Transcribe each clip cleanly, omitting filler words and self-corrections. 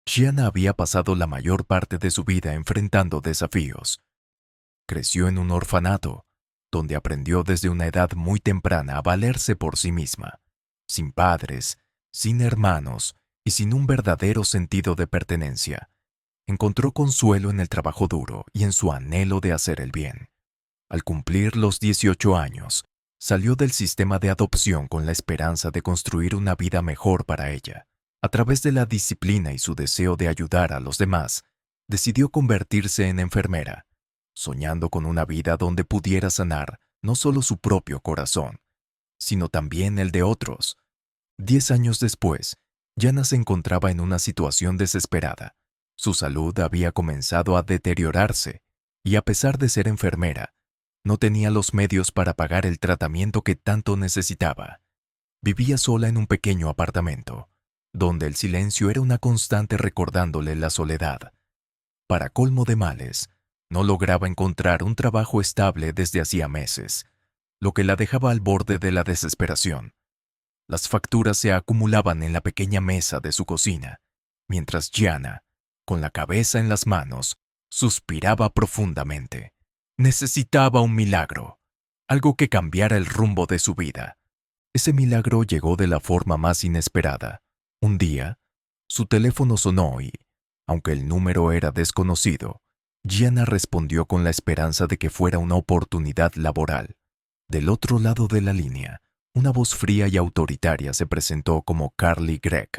Gianna había pasado la mayor parte de su vida enfrentando desafíos. Creció en un orfanato, donde aprendió desde una edad muy temprana a valerse por sí misma, sin padres, sin hermanos y sin un verdadero sentido de pertenencia. Encontró consuelo en el trabajo duro y en su anhelo de hacer el bien. Al cumplir los 18 años, salió del sistema de adopción con la esperanza de construir una vida mejor para ella. A través de la disciplina y su deseo de ayudar a los demás, decidió convertirse en enfermera, soñando con una vida donde pudiera sanar no solo su propio corazón, sino también el de otros. 10 años después, Jana se encontraba en una situación desesperada. Su salud había comenzado a deteriorarse y, a pesar de ser enfermera, no tenía los medios para pagar el tratamiento que tanto necesitaba. Vivía sola en un pequeño apartamento, donde el silencio era una constante recordándole la soledad. Para colmo de males, no lograba encontrar un trabajo estable desde hacía meses, lo que la dejaba al borde de la desesperación. Las facturas se acumulaban en la pequeña mesa de su cocina, mientras Gianna, con la cabeza en las manos, suspiraba profundamente. Necesitaba un milagro, algo que cambiara el rumbo de su vida. Ese milagro llegó de la forma más inesperada. Un día, su teléfono sonó y, aunque el número era desconocido, Gianna respondió con la esperanza de que fuera una oportunidad laboral. Del otro lado de la línea, una voz fría y autoritaria se presentó como Carly Gregg.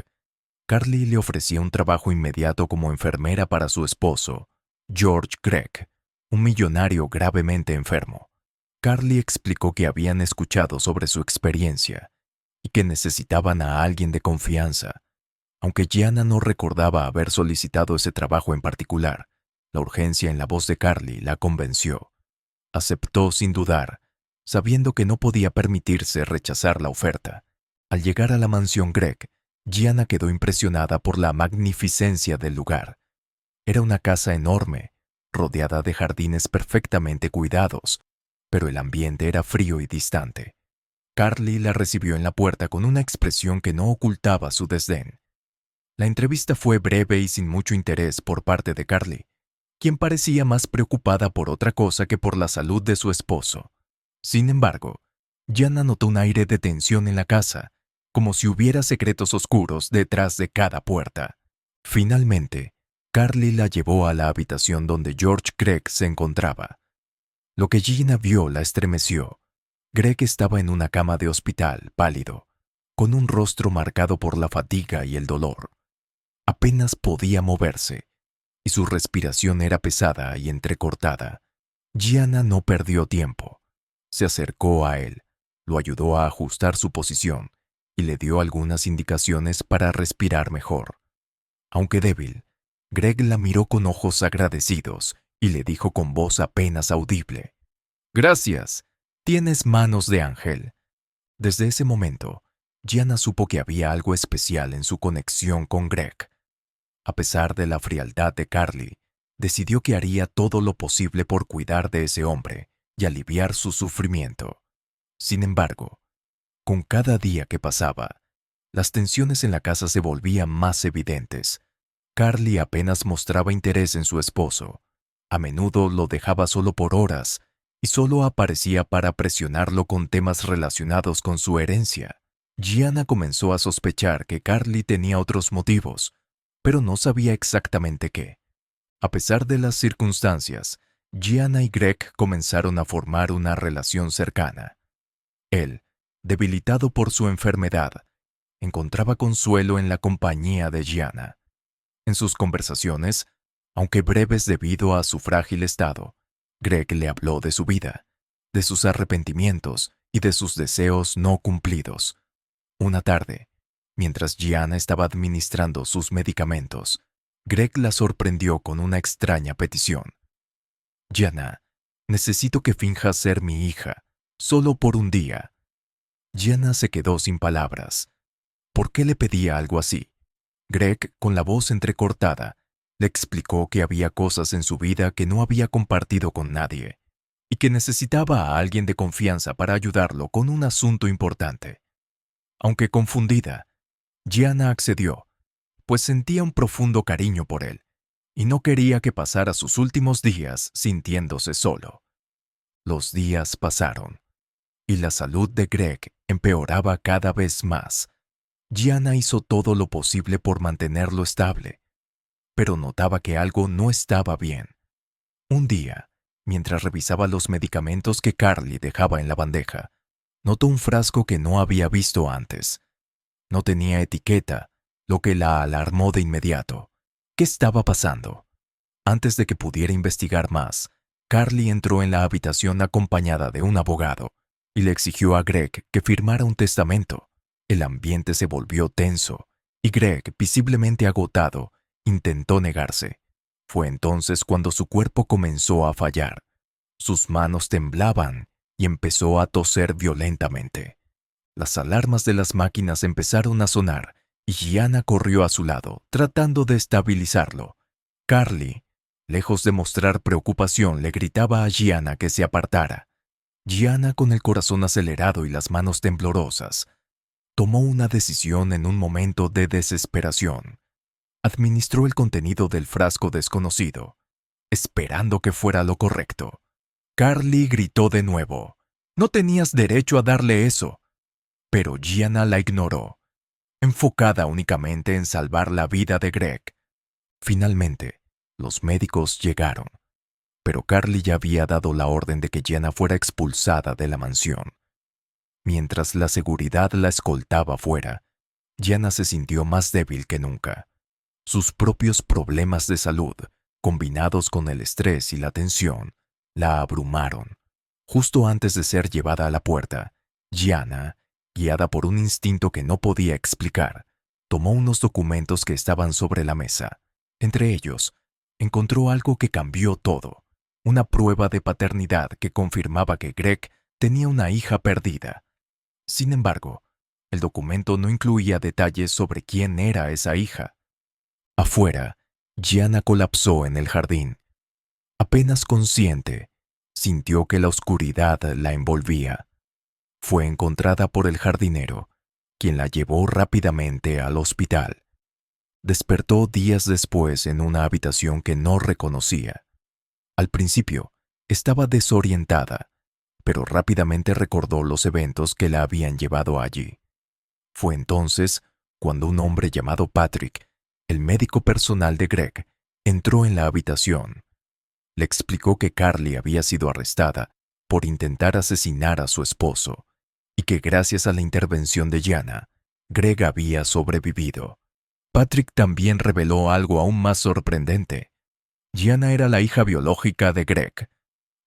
Carly le ofrecía un trabajo inmediato como enfermera para su esposo, George Gregg, un millonario gravemente enfermo. Carly explicó que habían escuchado sobre su experiencia y que necesitaban a alguien de confianza. Aunque Gianna no recordaba haber solicitado ese trabajo en particular, la urgencia en la voz de Carly la convenció. Aceptó sin dudar, sabiendo que no podía permitirse rechazar la oferta. Al llegar a la mansión Gregg, Gianna quedó impresionada por la magnificencia del lugar. Era una casa enorme, rodeada de jardines perfectamente cuidados, pero el ambiente era frío y distante. Carly la recibió en la puerta con una expresión que no ocultaba su desdén. La entrevista fue breve y sin mucho interés por parte de Carly, quien parecía más preocupada por otra cosa que por la salud de su esposo. Sin embargo, Gianna notó un aire de tensión en la casa, como si hubiera secretos oscuros detrás de cada puerta. Finalmente, Carly la llevó a la habitación donde George Gregg se encontraba. Lo que Gina vio la estremeció. Gregg estaba en una cama de hospital, pálido, con un rostro marcado por la fatiga y el dolor. Apenas podía moverse, y su respiración era pesada y entrecortada. Gianna no perdió tiempo. Se acercó a él, lo ayudó a ajustar su posición y le dio algunas indicaciones para respirar mejor. Aunque débil, Gregg la miró con ojos agradecidos y le dijo con voz apenas audible: «Gracias, tienes manos de ángel». Desde ese momento, Gianna supo que había algo especial en su conexión con Gregg. A pesar de la frialdad de Carly, decidió que haría todo lo posible por cuidar de ese hombre y aliviar su sufrimiento. Sin embargo, con cada día que pasaba, las tensiones en la casa se volvían más evidentes. Carly apenas mostraba interés en su esposo. A menudo lo dejaba solo por horas y solo aparecía para presionarlo con temas relacionados con su herencia. Gianna comenzó a sospechar que Carly tenía otros motivos, pero no sabía exactamente qué. A pesar de las circunstancias, Gianna y Gregg comenzaron a formar una relación cercana. Él, debilitado por su enfermedad, encontraba consuelo en la compañía de Gianna. En sus conversaciones, aunque breves debido a su frágil estado, Gregg le habló de su vida, de sus arrepentimientos y de sus deseos no cumplidos. Una tarde, mientras Gianna estaba administrando sus medicamentos, Gregg la sorprendió con una extraña petición. «Gianna, necesito que finjas ser mi hija, solo por un día». Gianna se quedó sin palabras. ¿Por qué le pedía algo así? Gregg, con la voz entrecortada, le explicó que había cosas en su vida que no había compartido con nadie y que necesitaba a alguien de confianza para ayudarlo con un asunto importante. Aunque confundida, Gianna accedió, pues sentía un profundo cariño por él y no quería que pasara sus últimos días sintiéndose solo. Los días pasaron y la salud de Greg empeoraba cada vez más. Gianna hizo todo lo posible por mantenerlo estable, pero notaba que algo no estaba bien. Un día, mientras revisaba los medicamentos que Carly dejaba en la bandeja, notó un frasco que no había visto antes. No tenía etiqueta, lo que la alarmó de inmediato. ¿Qué estaba pasando? Antes de que pudiera investigar más, Carly entró en la habitación acompañada de un abogado y le exigió a Greg que firmara un testamento. El ambiente se volvió tenso y Greg, visiblemente agotado, intentó negarse. Fue entonces cuando su cuerpo comenzó a fallar. Sus manos temblaban y empezó a toser violentamente. Las alarmas de las máquinas empezaron a sonar y Gianna corrió a su lado, tratando de estabilizarlo. Carly, lejos de mostrar preocupación, le gritaba a Gianna que se apartara. Gianna, con el corazón acelerado y las manos temblorosas, tomó una decisión en un momento de desesperación. Administró el contenido del frasco desconocido, esperando que fuera lo correcto. Carly gritó de nuevo: «No tenías derecho a darle eso». Pero Gianna la ignoró, enfocada únicamente en salvar la vida de Greg. Finalmente, los médicos llegaron, pero Carly ya había dado la orden de que Gianna fuera expulsada de la mansión. Mientras la seguridad la escoltaba fuera, Gianna se sintió más débil que nunca. Sus propios problemas de salud, combinados con el estrés y la tensión, la abrumaron. Justo antes de ser llevada a la puerta, Gianna, guiada por un instinto que no podía explicar, tomó unos documentos que estaban sobre la mesa. Entre ellos, encontró algo que cambió todo: una prueba de paternidad que confirmaba que Greg tenía una hija perdida. Sin embargo, el documento no incluía detalles sobre quién era esa hija. Afuera, Gianna colapsó en el jardín. Apenas consciente, sintió que la oscuridad la envolvía. Fue encontrada por el jardinero, quien la llevó rápidamente al hospital. Despertó días después en una habitación que no reconocía. Al principio, estaba desorientada, pero rápidamente recordó los eventos que la habían llevado allí. Fue entonces cuando un hombre llamado Patrick, el médico personal de Greg, entró en la habitación. Le explicó que Carly había sido arrestada por intentar asesinar a su esposo y que gracias a la intervención de Gianna, Greg había sobrevivido. Patrick también reveló algo aún más sorprendente. Gianna era la hija biológica de Greg.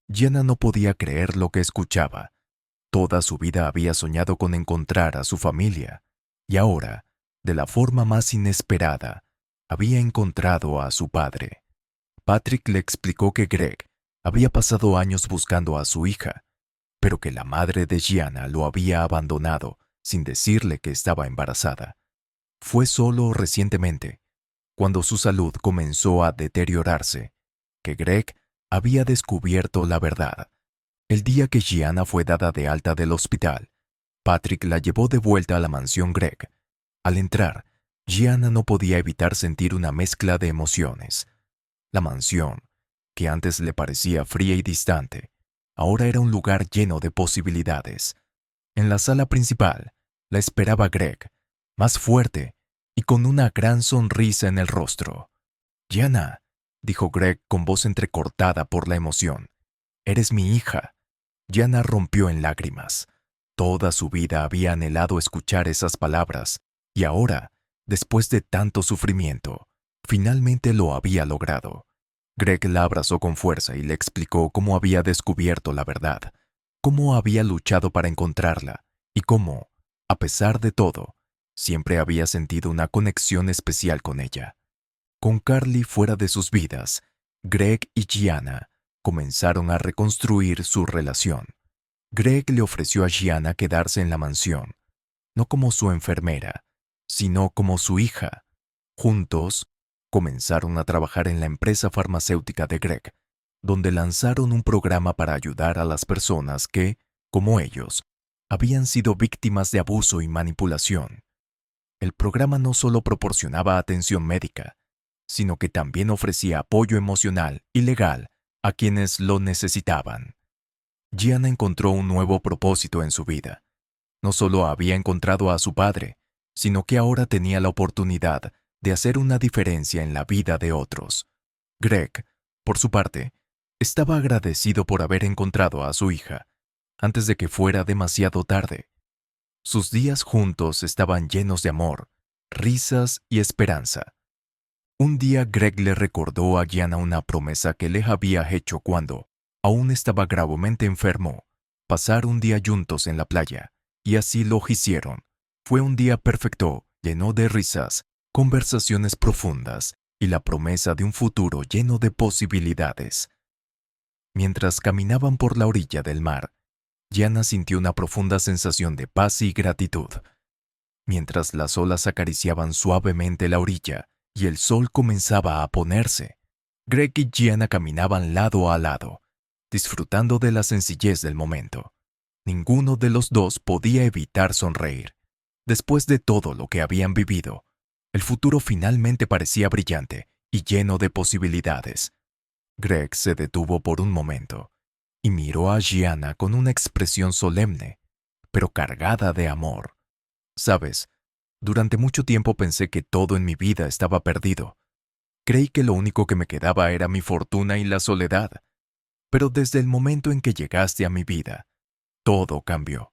Gianna no podía creer lo que escuchaba. Toda su vida había soñado con encontrar a su familia, y ahora, de la forma más inesperada, había encontrado a su padre. Patrick le explicó que Greg había pasado años buscando a su hija, pero que la madre de Gianna lo había abandonado sin decirle que estaba embarazada. Fue solo recientemente, cuando su salud comenzó a deteriorarse, que Greg había descubierto la verdad. El día que Gianna fue dada de alta del hospital, Patrick la llevó de vuelta a la mansión Greg. Al entrar, Gianna no podía evitar sentir una mezcla de emociones. La mansión, que antes le parecía fría y distante, ahora era un lugar lleno de posibilidades. En la sala principal, la esperaba Greg, más fuerte y con una gran sonrisa en el rostro. «Gianna», dijo Greg con voz entrecortada por la emoción, «eres mi hija». Gianna rompió en lágrimas. Toda su vida había anhelado escuchar esas palabras, y ahora, después de tanto sufrimiento, finalmente lo había logrado. Greg la abrazó con fuerza y le explicó cómo había descubierto la verdad, cómo había luchado para encontrarla y cómo, a pesar de todo, siempre había sentido una conexión especial con ella. Con Carly fuera de sus vidas, Greg y Gianna comenzaron a reconstruir su relación. Greg le ofreció a Gianna quedarse en la mansión, no como su enfermera, sino como su hija. Juntos, comenzaron a trabajar en la empresa farmacéutica de Greg, donde lanzaron un programa para ayudar a las personas que, como ellos, habían sido víctimas de abuso y manipulación. El programa no solo proporcionaba atención médica, sino que también ofrecía apoyo emocional y legal a quienes lo necesitaban. Gianna encontró un nuevo propósito en su vida. No solo había encontrado a su padre, sino que ahora tenía la oportunidad de hacer una diferencia en la vida de otros. Greg, por su parte, estaba agradecido por haber encontrado a su hija, antes de que fuera demasiado tarde. Sus días juntos estaban llenos de amor, risas y esperanza. Un día Greg le recordó a Gianna una promesa que le había hecho cuando aún estaba gravemente enfermo: pasar un día juntos en la playa, y así lo hicieron. Fue un día perfecto, lleno de risas, conversaciones profundas y la promesa de un futuro lleno de posibilidades. Mientras caminaban por la orilla del mar, Gianna sintió una profunda sensación de paz y gratitud. Mientras las olas acariciaban suavemente la orilla y el sol comenzaba a ponerse, Greg y Gianna caminaban lado a lado, disfrutando de la sencillez del momento. Ninguno de los dos podía evitar sonreír. Después de todo lo que habían vivido, el futuro finalmente parecía brillante y lleno de posibilidades. Greg se detuvo por un momento y miró a Gianna con una expresión solemne, pero cargada de amor. Sabes, durante mucho tiempo pensé que todo en mi vida estaba perdido. Creí que lo único que me quedaba era mi fortuna y la soledad. Pero desde el momento en que llegaste a mi vida, todo cambió.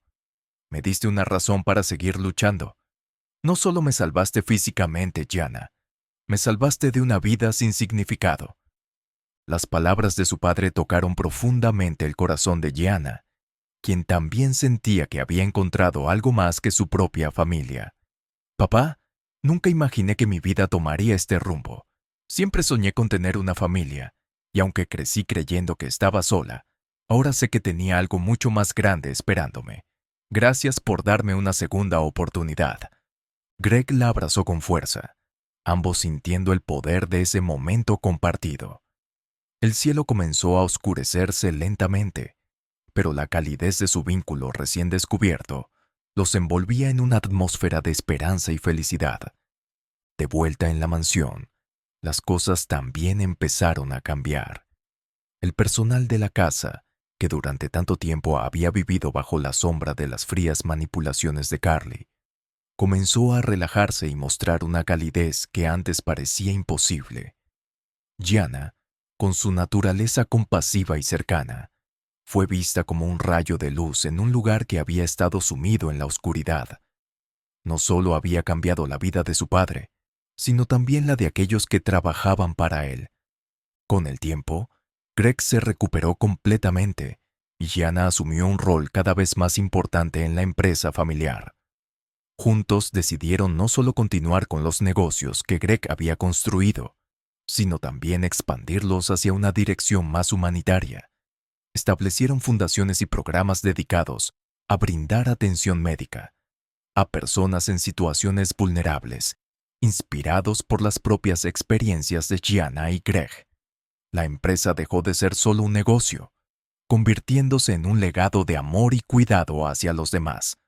Me diste una razón para seguir luchando. No solo me salvaste físicamente, Gianna, me salvaste de una vida sin significado. Las palabras de su padre tocaron profundamente el corazón de Gianna, quien también sentía que había encontrado algo más que su propia familia. Papá, nunca imaginé que mi vida tomaría este rumbo. Siempre soñé con tener una familia, y aunque crecí creyendo que estaba sola, ahora sé que tenía algo mucho más grande esperándome. Gracias por darme una segunda oportunidad. Greg la abrazó con fuerza, ambos sintiendo el poder de ese momento compartido. El cielo comenzó a oscurecerse lentamente, pero la calidez de su vínculo recién descubierto los envolvía en una atmósfera de esperanza y felicidad. De vuelta en la mansión, las cosas también empezaron a cambiar. El personal de la casa, que durante tanto tiempo había vivido bajo la sombra de las frías manipulaciones de Carly, comenzó a relajarse y mostrar una calidez que antes parecía imposible. Gianna, con su naturaleza compasiva y cercana, fue vista como un rayo de luz en un lugar que había estado sumido en la oscuridad. No solo había cambiado la vida de su padre, sino también la de aquellos que trabajaban para él. Con el tiempo, Greg se recuperó completamente y Gianna asumió un rol cada vez más importante en la empresa familiar. Juntos decidieron no solo continuar con los negocios que Greg había construido, sino también expandirlos hacia una dirección más humanitaria. Establecieron fundaciones y programas dedicados a brindar atención médica a personas en situaciones vulnerables, inspirados por las propias experiencias de Gianna y Greg. La empresa dejó de ser solo un negocio, convirtiéndose en un legado de amor y cuidado hacia los demás.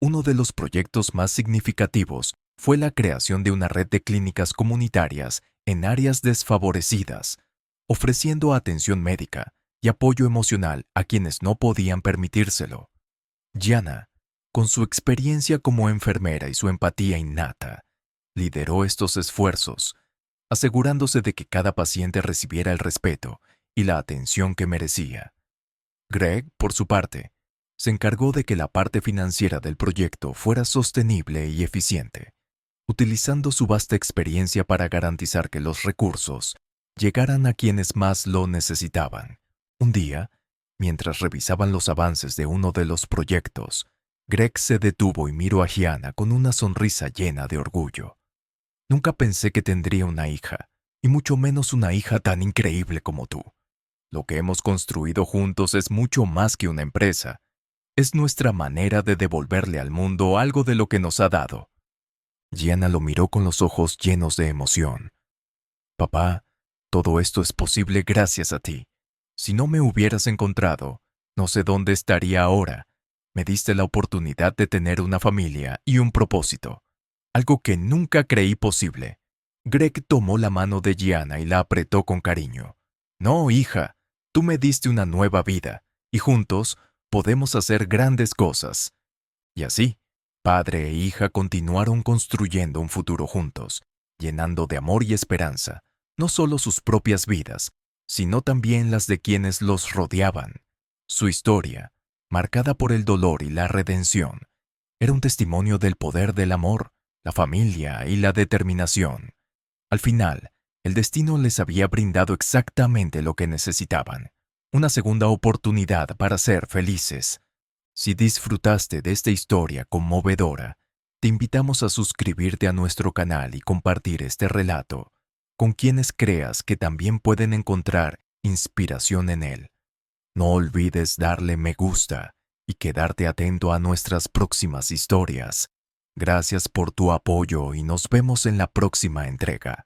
Uno de los proyectos más significativos fue la creación de una red de clínicas comunitarias en áreas desfavorecidas, ofreciendo atención médica y apoyo emocional a quienes no podían permitírselo. Gianna, con su experiencia como enfermera y su empatía innata, lideró estos esfuerzos, asegurándose de que cada paciente recibiera el respeto y la atención que merecía. Greg, por su parte, se encargó de que la parte financiera del proyecto fuera sostenible y eficiente, utilizando su vasta experiencia para garantizar que los recursos llegaran a quienes más lo necesitaban. Un día, mientras revisaban los avances de uno de los proyectos, Greg se detuvo y miró a Gianna con una sonrisa llena de orgullo. Nunca pensé que tendría una hija, y mucho menos una hija tan increíble como tú. Lo que hemos construido juntos es mucho más que una empresa. Es nuestra manera de devolverle al mundo algo de lo que nos ha dado. Gianna lo miró con los ojos llenos de emoción. Papá, todo esto es posible gracias a ti. Si no me hubieras encontrado, no sé dónde estaría ahora. Me diste la oportunidad de tener una familia y un propósito. algo que nunca creí posible. Greg tomó la mano de Gianna y la apretó con cariño. No, hija, tú me diste una nueva vida, y juntos podemos hacer grandes cosas. Y así, padre e hija continuaron construyendo un futuro juntos, llenando de amor y esperanza, no solo sus propias vidas, sino también las de quienes los rodeaban. Su historia, marcada por el dolor y la redención, era un testimonio del poder del amor, la familia y la determinación. Al final, el destino les había brindado exactamente lo que necesitaban, una segunda oportunidad para ser felices. Si disfrutaste de esta historia conmovedora, te invitamos a suscribirte a nuestro canal y compartir este relato con quienes creas que también pueden encontrar inspiración en él. No olvides darle me gusta y quedarte atento a nuestras próximas historias. Gracias por tu apoyo y nos vemos en la próxima entrega.